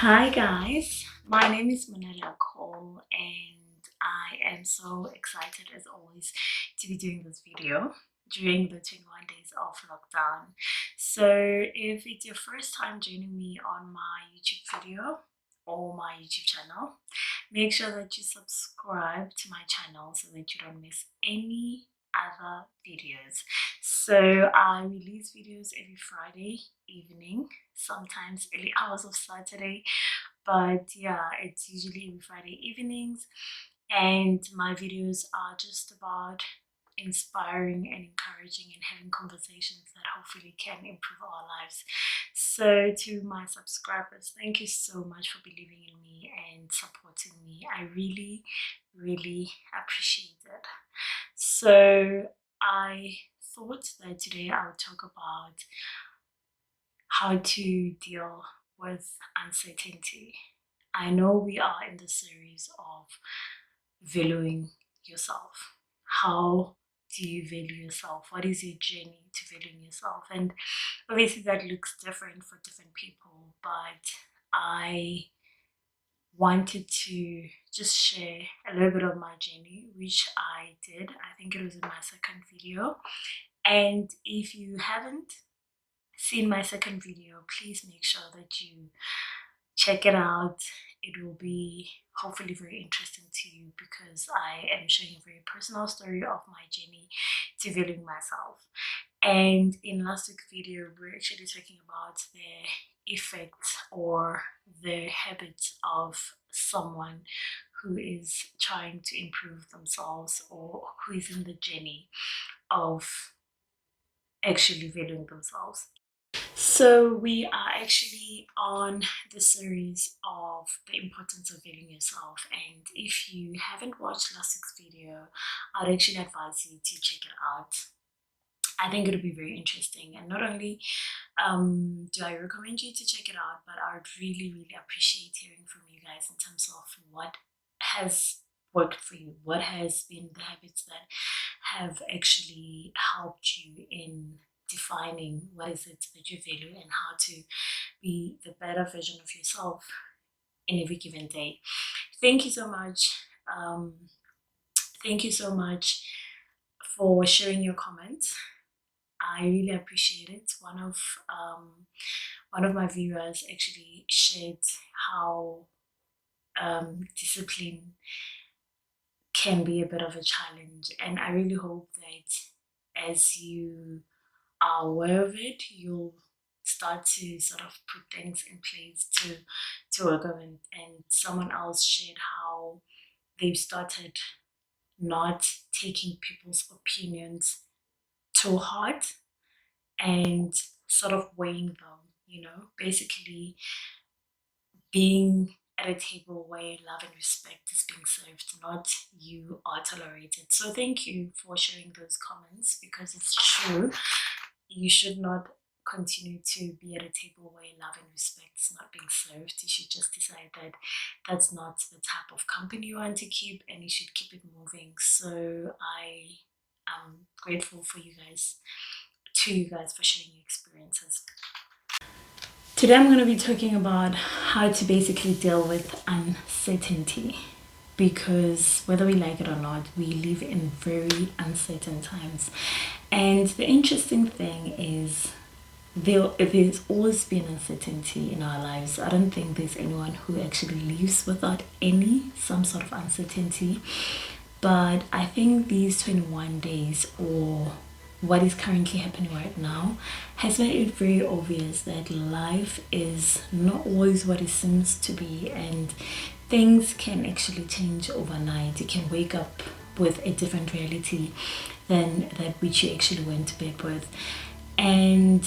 Hi guys, my name is Manela Cole and I am so excited as always to be doing this video during the 21 days of lockdown. So if it's your first time joining me on my YouTube video or my YouTube channel, make sure that you subscribe to my channel so that you don't miss any other videos. So I release videos every Friday evening, sometimes early hours of Saturday, but yeah, it's usually every Friday evenings, and my videos are just about inspiring and encouraging and having conversations that hopefully can improve our lives. So to my subscribers, thank you so much for believing in me and supporting me. I really appreciate it. So I thought that today I would talk about how to deal with uncertainty. I know we are in the series of valuing yourself. How do you value yourself? What is your journey to valuing yourself? And obviously, that looks different for different people, but I wanted to just share a little bit of my journey, which I did. I think it was in my second video. And if you haven't seen my second video, please make sure that you check it out. It will be hopefully very interesting to you because I am sharing a very personal story of my journey to valuing myself. And in last week's video, we're actually talking about the effects or the habits of someone who is trying to improve themselves or who is in the journey of actually valuing themselves. So we are actually on the series of the importance of valuing yourself, and if you haven't watched last week's video, I'd actually advise you to check it out. I think it'll be very interesting, and not only do I recommend you to check it out, but I would really appreciate hearing from you guys in terms of what has worked for you, what has been the habits that have actually helped you in defining what is it that you value and how to be the better version of yourself in every given day. Thank you so much. Thank you so much for sharing your comments. I really appreciate it. One of my viewers actually shared how discipline can be a bit of a challenge, and I really hope that as you are aware of it, you'll start to sort of put things in place to work on it. And someone else shared how they've started not taking people's opinions too hard and sort of weighing them, basically being at a table where love and respect is being served, not you are tolerated. So thank you for sharing those comments because it's true. You should not continue to be at a table where love and respect is not being served. You should just decide that that's not the type of company you want to keep and you should keep it moving. So I am grateful for you guys for sharing your experiences. Today I'm going to be talking about how to basically deal with uncertainty, because whether we like it or not, we live in very uncertain times. And the interesting thing is there's always been uncertainty in our lives. I don't think there's anyone who actually lives without some sort of uncertainty. But I think these 21 days, or what is currently happening right now, has made it very obvious that life is not always what it seems to be, and things can actually change overnight. You can wake up with a different reality than that which you actually went to bed with. And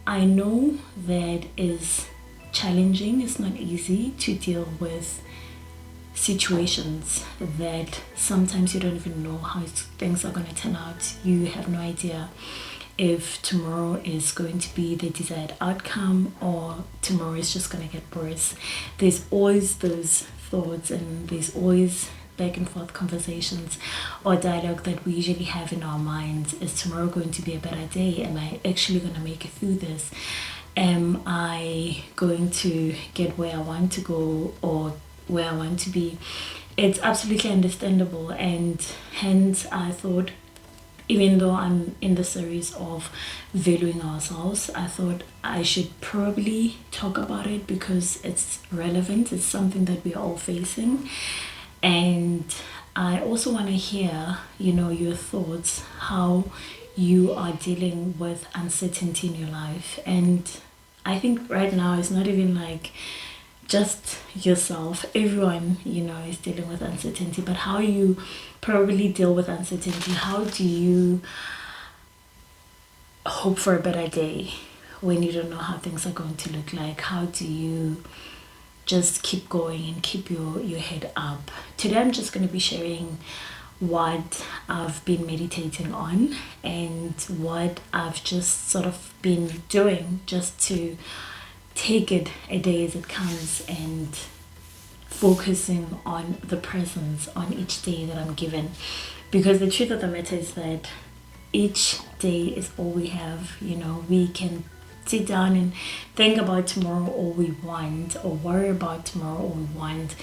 I know that is challenging. It's not easy to deal with situations that sometimes you don't even know how things are going to turn out. You have no idea if tomorrow is going to be the desired outcome or tomorrow is just going to get worse. There's always those thoughts, and there's always back and forth conversations or dialogue that we usually have in our minds. Is tomorrow going to be a better day? Am I actually going to make it through this? Am I going to get where I want to go or where I want to be? It's absolutely understandable, and hence I thought, even though I'm in the series of valuing ourselves, I thought I should probably talk about it because it's relevant. It's something that we are all facing. And I also want to hear, your thoughts, how you are dealing with uncertainty in your life. And I think right now it's not even like just yourself. Everyone, is dealing with uncertainty, but how you probably deal with uncertainty, how do you hope for a better day when you don't know how things are going to look like? How do you just keep going and keep your head up? Today I'm just going to be sharing what I've been meditating on and what I've just sort of been doing just to take it a day as it comes and focusing on the presence on each day that I'm given. Because the truth of the matter is that each day is all we have. We can sit down and think about tomorrow all we want, or worry about tomorrow all we want,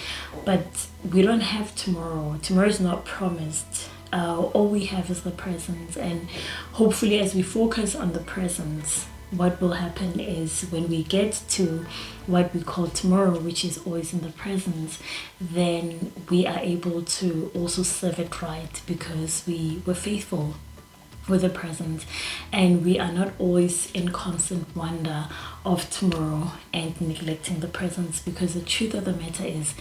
but we don't have tomorrow. Tomorrow is not promised. All we have is the present, and hopefully as we focus on the present, what will happen is when we get to what we call tomorrow, which is always in the present, then we are able to also serve it right because we were faithful with the present, and we are not always in constant wonder of tomorrow and neglecting the present, because the truth of the matter is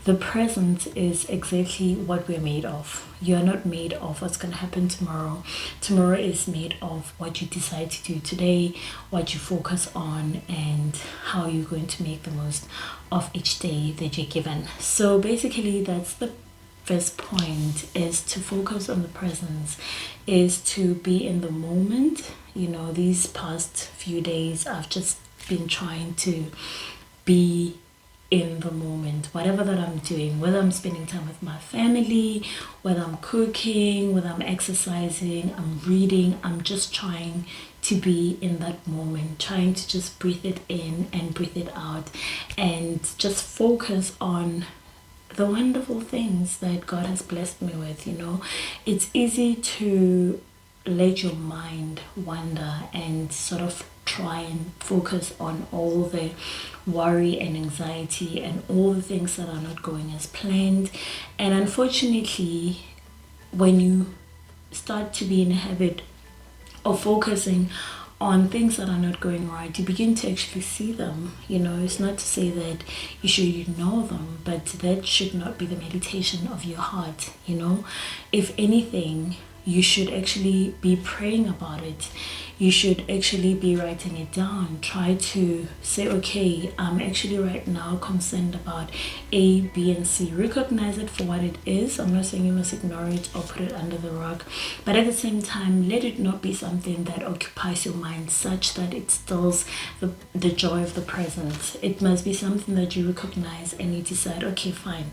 the present is exactly what we're made of. You are not made of what's going to happen tomorrow. Tomorrow is made of what you decide to do today, what you focus on, and how you're going to make the most of each day that you're given. So basically that's the first point, is to focus on the presence, is to be in the moment. These past few days I've just been trying to be in the moment, whatever that I'm doing, whether I'm spending time with my family, whether I'm cooking, whether I'm exercising, I'm reading, I'm just trying to be in that moment, trying to just breathe it in and breathe it out, and just focus on the wonderful things that God has blessed me with. It's easy to let your mind wander and sort of try and focus on all the worry and anxiety and all the things that are not going as planned. And unfortunately, when you start to be in a habit of focusing on things that are not going right, you begin to actually see them. It's not to say that you should ignore them, but that should not be the meditation of your heart. If anything, you should actually be praying about it. You should actually be writing it down. Try to say, okay, I'm actually right now concerned about A, B, and C. Recognize it for what it is. I'm not saying you must ignore it or put it under the rug, but at the same time, let it not be something that occupies your mind such that it stills the joy of the present. It must be something that you recognize and you decide, okay, fine.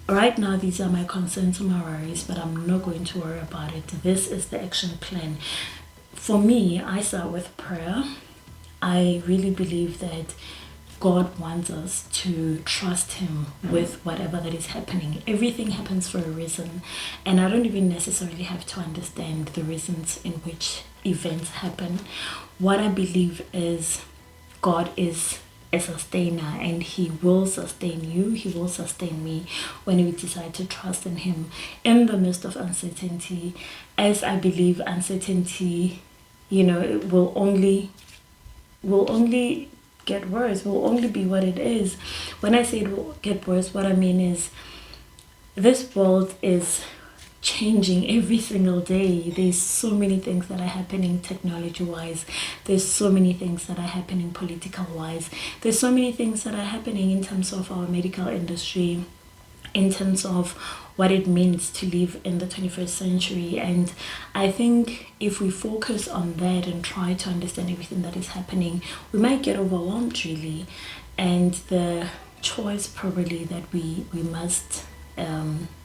Right now, these are my concerns and my worries, but I'm not going to worry about it. This is the action plan. For me, I start with prayer. I really believe that God wants us to trust Him with whatever that is happening. Everything happens for a reason, and I don't even necessarily have to understand the reasons in which events happen. What I believe is God is a sustainer, and He will sustain you. He will sustain me when we decide to trust in Him in the midst of uncertainty. As I believe uncertainty, it will only get worse, will only be what it is. When I say it will get worse, what I mean is this world is changing every single day. There's so many things that are happening technology wise, there's so many things that are happening political wise, there's so many things that are happening in terms of our medical industry, in terms of what it means to live in the 21st century. And I think if we focus on that and try to understand everything that is happening, we might get overwhelmed really. And the choice probably that we must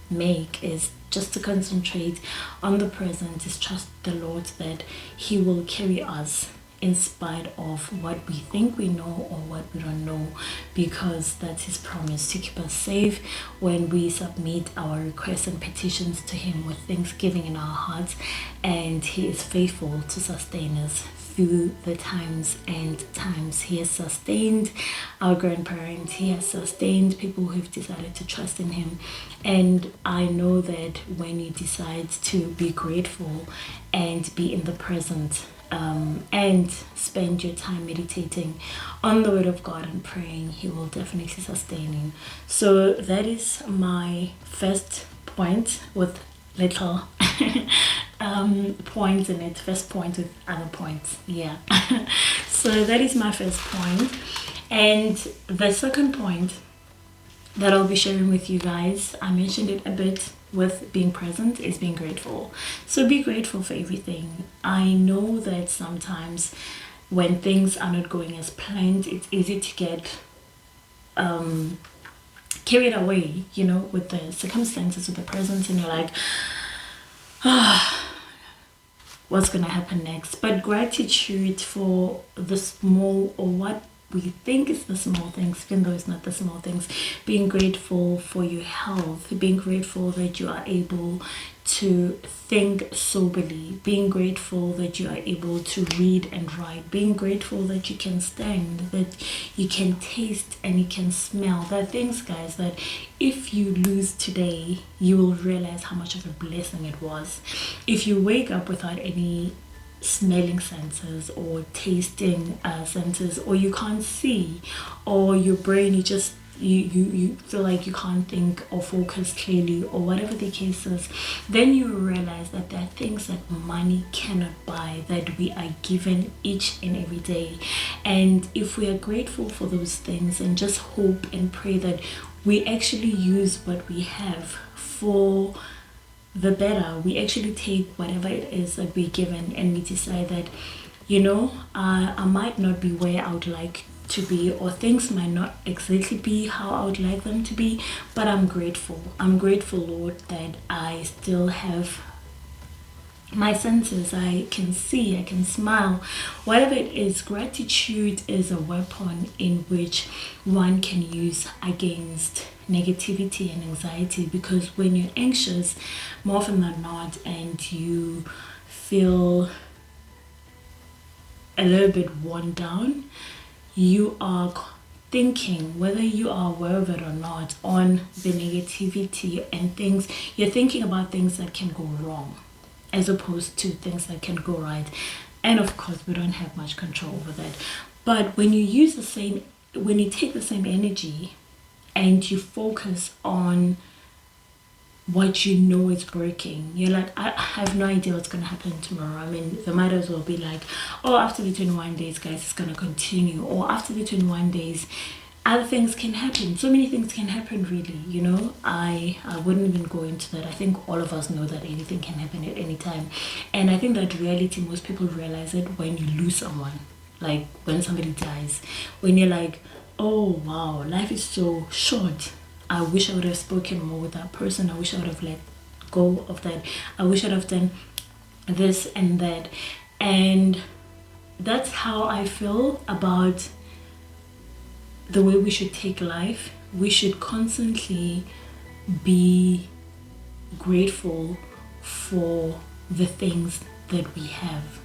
make is just to concentrate on the present, is trust the Lord that He will carry us in spite of what we think we know or what we don't know, because that's his promise to keep us safe when we submit our requests and petitions to him with thanksgiving in our hearts. And he is faithful to sustain us through the times and times. He has sustained our grandparents, he has sustained people who've decided to trust in him. And I know that when you decide to be grateful and be in the present, and spend your time meditating on the word of God and praying, he will definitely sustain you. So that is my first point with little points in it. First point with other points, yeah. So that is my first point. And the second point that I'll be sharing with you guys, I mentioned it a bit with being present, is being grateful. So be grateful for everything. I know that sometimes when things are not going as planned, it's easy to get carried away, you know, with the circumstances, with the present, and you're like, what's gonna happen next? But gratitude for the small, or what we think is the small things, even though it's not the small things. Being grateful for your health, being grateful that you are able to think soberly, being grateful that you are able to read and write, being grateful that you can stand, that you can taste and you can smell. There are things, guys, that if you lose today, you will realize how much of a blessing it was. If you wake up without any smelling senses or tasting senses, or you can't see, or your brain, you feel like you can't think or focus clearly, or whatever the case is, then you realize that there are things that money cannot buy, that we are given each and every day. And if we are grateful for those things and just hope and pray that we actually use what we have for the better, we actually take whatever it is that we're given and we decide that, you know, I might not be where I would like to be, or things might not exactly be how I would like them to be, but I'm grateful. I'm grateful, Lord, that I still have my senses. I can see, I can smile, whatever it is. Gratitude is a weapon in which one can use against negativity and anxiety, because when you're anxious, more often than not, and you feel a little bit worn down, you are thinking, whether you are aware of it or not, on the negativity and things. You're thinking about things that can go wrong as opposed to things that can go right. And of course, we don't have much control over that. But when you use when you take the same energy and you focus on what you know is working, you're like, I have no idea what's going to happen tomorrow. I mean, they might as well be like, oh, after the 21 days, guys, it's going to continue. Or after the 21 days, other things can happen. So many things can happen, really, you know. I wouldn't even go into that. I think all of us know that anything can happen at any time. And I think that reality, most people realize it when you lose someone. Like when somebody dies, when you're like, oh wow, life is so short. I wish I would have spoken more with that person. I wish I would have let go of that. I wish I'd have done this and that. And that's how I feel about the way we should take life. We should constantly be grateful for the things that we have,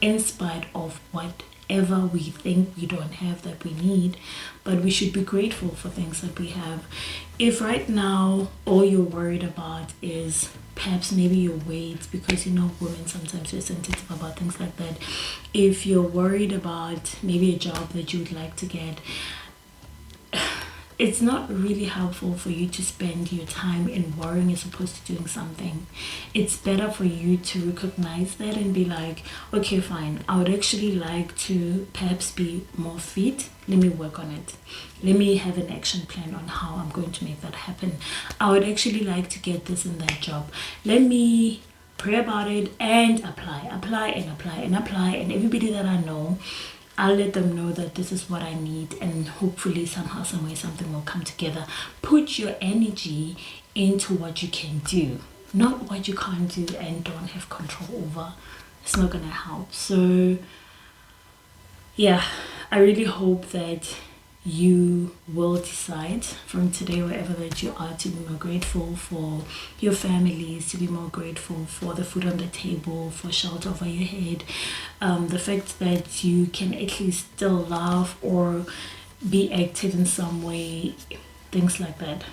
in spite of whatever we think we don't have that we need. But we should be grateful for things that we have. If right now all you're worried about is perhaps maybe your weight, because you know women sometimes are sensitive about things like that. If you're worried about maybe a job that you would like to get, it's not really helpful for you to spend your time in worrying as opposed to doing something. It's better for you to recognize that and be like, okay, fine, I would actually like to perhaps be more fit. Let me work on it. Let me have an action plan on how I'm going to make that happen. I would actually like to get this and that job. Let me pray about it and apply and apply. And everybody that I know, I'll let them know that this is what I need, and hopefully somehow, some way, something will come together. Put your energy into what you can do, not what you can't do and don't have control over. It's not gonna help. So yeah, I really hope that you will decide from today, wherever that you are, to be more grateful for your families, to be more grateful for the food on the table, for shelter over your head, the fact that you can at least still laugh or be active in some way, things like that.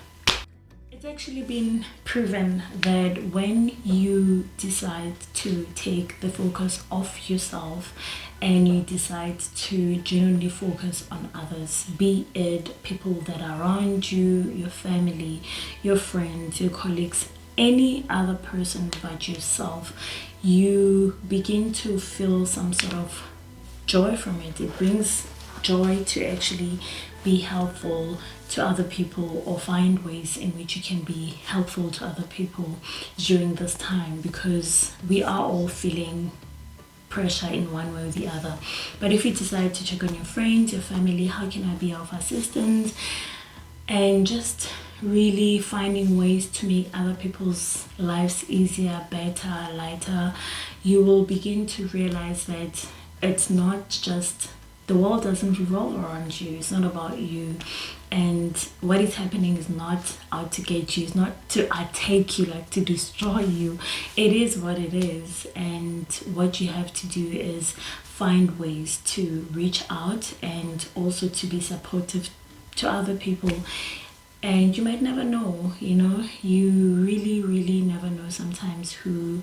It's actually been proven that when you decide to take the focus off yourself and you decide to genuinely focus on others, be it people that are around you, your family, your friends, your colleagues, any other person but yourself, you begin to feel some sort of joy from it. It brings joy to actually be helpful to other people or find ways in which you can be helpful to other people during this time, because we are all feeling pressure in one way or the other. But if you decide to check on your friends, your family, how can I be of assistance, and just really finding ways to make other people's lives easier, better, lighter, you will begin to realize that it's not just, the world doesn't revolve around you. It's not about you. And what is happening is not out to get you. It's not to attack you, like to destroy you. It is what it is. And what you have to do is find ways to reach out and also to be supportive to other people. And you might never know, you really never know sometimes who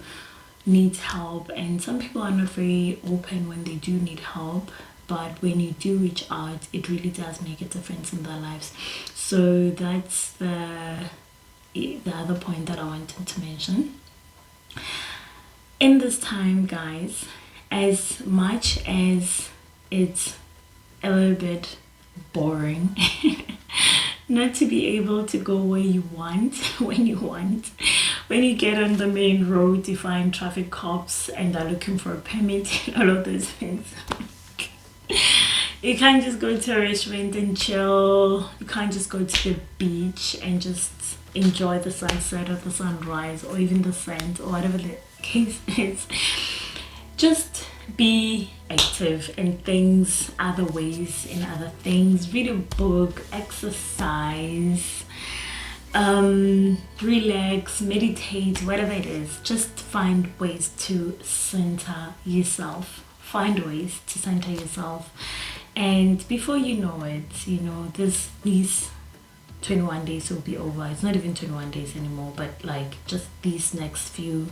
needs help. And some people are not very open when they do need help, but when you do reach out, it really does make a difference in their lives. So that's the other point that I wanted to mention. In this time, guys, as much as it's a little bit boring not to be able to go where you want when you want, when you get on the main road, you find traffic cops and they're looking for a permit and all of those things. You can't just go to a restaurant and chill. You can't just go to the beach and just enjoy the sunset or the sunrise or even the scent or whatever the case is. Just be active in things, other ways, in other things. Read a book, exercise, relax, meditate, whatever it is. Just find ways to center yourself. Find ways to center yourself. And before you know it, these 21 days will be over. It's not even 21 days anymore, but like just these next few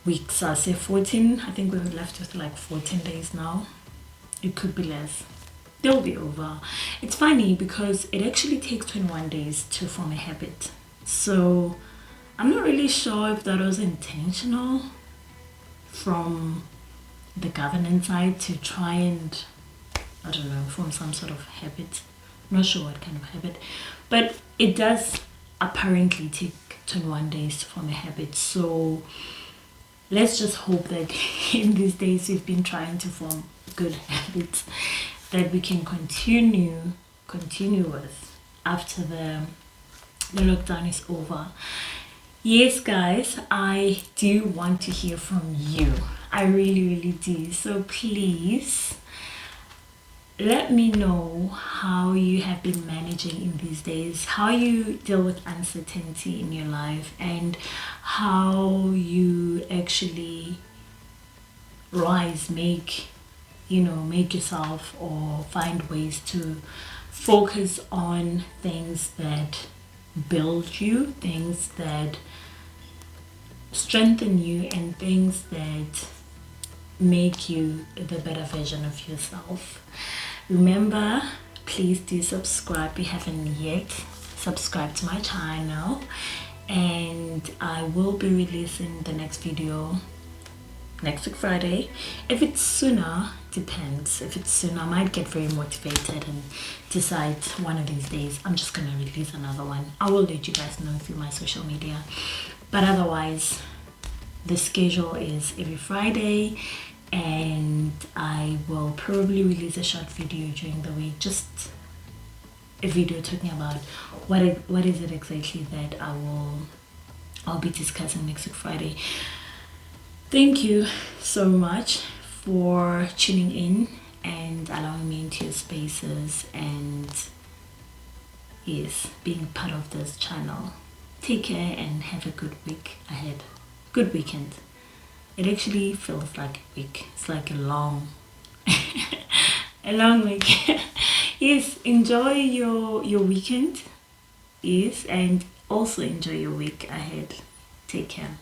weeks, I say 14. I think we're left with like 14 days now. It could be less. They'll be over. It's funny because it actually takes 21 days to form a habit. So I'm not really sure if that was intentional from the governance side to try and, I don't know, form some sort of habit. I'm not sure what kind of habit, but it does apparently take 21 days to form a habit. So let's just hope that in these days we've been trying to form good habits that we can continue with after the lockdown is over. Yes, guys, I do want to hear from you. I really do. So please let me know how you have been managing in these days, how you deal with uncertainty in your life, and how you actually make yourself or find ways to focus on things that build you, things that strengthen you, and things that make you the better version of yourself. Remember, please do subscribe if you haven't yet. Subscribe to my channel, and I will be releasing the next video next week Friday. If it's sooner, depends. If it's sooner, I might get very motivated and decide one of these days I'm just gonna release another one. I will let you guys know through my social media, but otherwise the schedule is every Friday, and I will probably release a short video during the week, just a video talking about what is it exactly that I'll be discussing next week Friday. Thank you so much for tuning in and allowing me into your spaces, and yes, being part of this channel. Take care and have a good week ahead. Good weekend. It actually feels like a week. It's like a long a long week. Yes, enjoy your weekend. Yes, and also enjoy your week ahead. Take care.